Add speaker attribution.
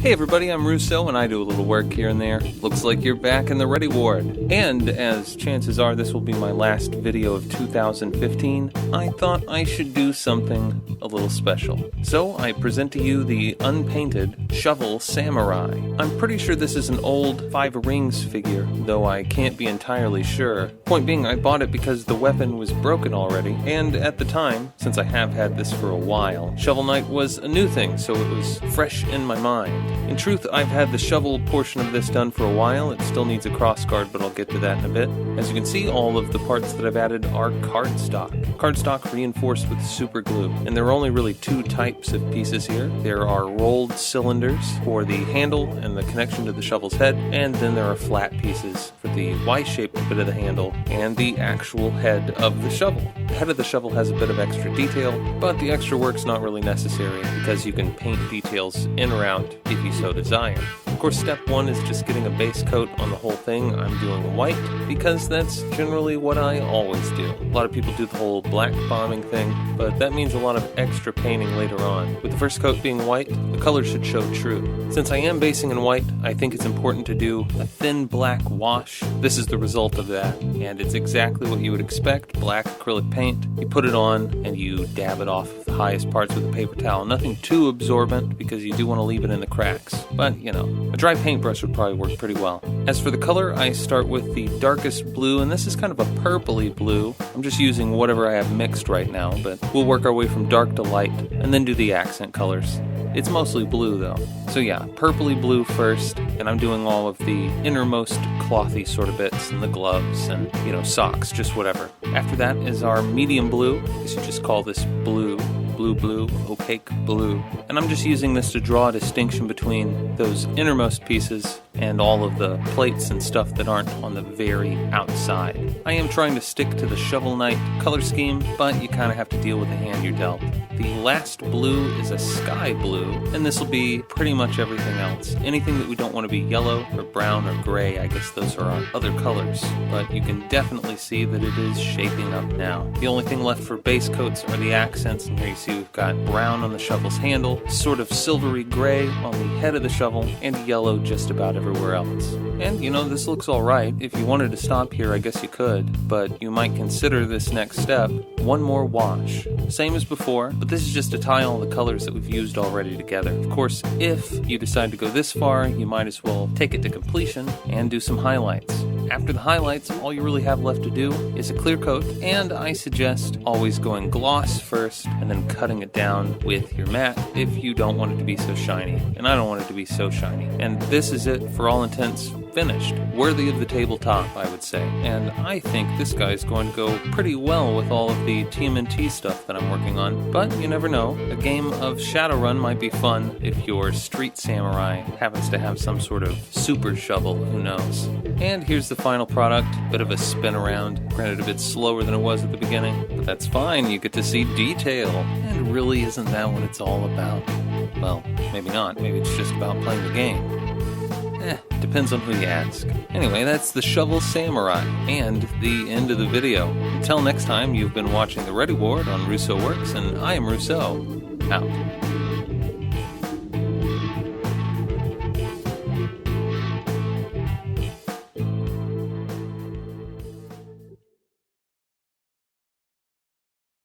Speaker 1: Hey everybody, I'm Russo and I do a little work here and there. Looks like you're back in the Ready Ward. And as chances are this will be my last video of 2015, I thought I should do something a little special. So I present to you the unpainted Shovel Samurai. I'm pretty sure this is an old Five Rings figure, though I can't be entirely sure. Point being, I bought it because the weapon was broken already, and at the time, since I have had this for a while, Shovel Knight was a new thing, so it was fresh in my mind. In truth, I've had the shovel portion of this done for a while. It still needs a crossguard, but I'll get to that in a bit. As you can see, all of the parts that I've added are cardstock. Cardstock reinforced with super glue. And there are only really two types of pieces here. There are rolled cylinders for the handle and the connection to the shovel's head, and then there are flat pieces for the Y-shaped bit of the handle and the actual head of the shovel. The head of the shovel has a bit of extra detail, but the extra work's not really necessary because you can paint details in or out if you so desire. Of course, step one is just getting a base coat on the whole thing. I'm doing white because that's generally what I always do. A lot of people do the whole black bombing thing, but that means a lot of extra painting later on. With the first coat being white, the color should show true. Since I am basing in white, I think it's important to do a thin black wash. This is the result of that, and it's exactly what you would expect. Black acrylic paint, you put it on and you dab it off the highest parts with a paper towel. Nothing too absorbent because you do want to leave it in the cracks, but you know, a dry paintbrush would probably work pretty well. As for the color, I start with the darkest blue, and this is kind of a purpley blue. I'm just using whatever I have mixed right now, but we'll work our way from dark to light and then do the accent colors. It's mostly blue though. So yeah, purpley blue first, and I'm doing all of the innermost clothy sort of bits and the gloves and, you know, socks, just whatever. After that is our medium blue. I guess you just call this blue, opaque blue. And I'm just using this to draw a distinction between those innermost pieces and all of the plates and stuff that aren't on the very outside. I am trying to stick to the Shovel Knight color scheme, but you kind of have to deal with the hand you're dealt. The last blue is a sky blue, and this will be pretty much everything else. Anything that we don't want to be yellow or brown or gray, I guess those are our other colors, but you can definitely see that it is shaping up now. The only thing left for base coats are the accents, and here you see we've got brown on the shovel's handle, sort of silvery gray on the head of the shovel, and yellow just about everywhere else. And you know, this looks alright. If you wanted to stop here, I guess you could, but you might consider this next step one more wash. Same as before, but this is just to tie all the colors that we've used already together. Of course, if you decide to go this far, you might as well take it to completion and do some highlights. After the highlights, all you really have left to do is a clear coat, and I suggest always going gloss first and then cutting it down with your mat if you don't want it to be so shiny. And I don't want it to be so shiny. And this is it, for all intents, finished. Worthy of the tabletop, I would say. And I think this guy's going to go pretty well with all of the TMNT stuff that I'm working on. But you never know. A game of Shadowrun might be fun if your street samurai happens to have some sort of super shovel, who knows. And here's the final product. Bit of a spin around. Granted, a bit slower than it was at the beginning, but that's fine. You get to see detail. And really, isn't that what it's all about? Well, maybe not. Maybe it's just about playing the game. Depends on who you ask. Anyway, that's the Shovel Samurai, and the end of the video. Until next time, you've been watching The Ready Ward on Russo Works, and I am Russo. Out.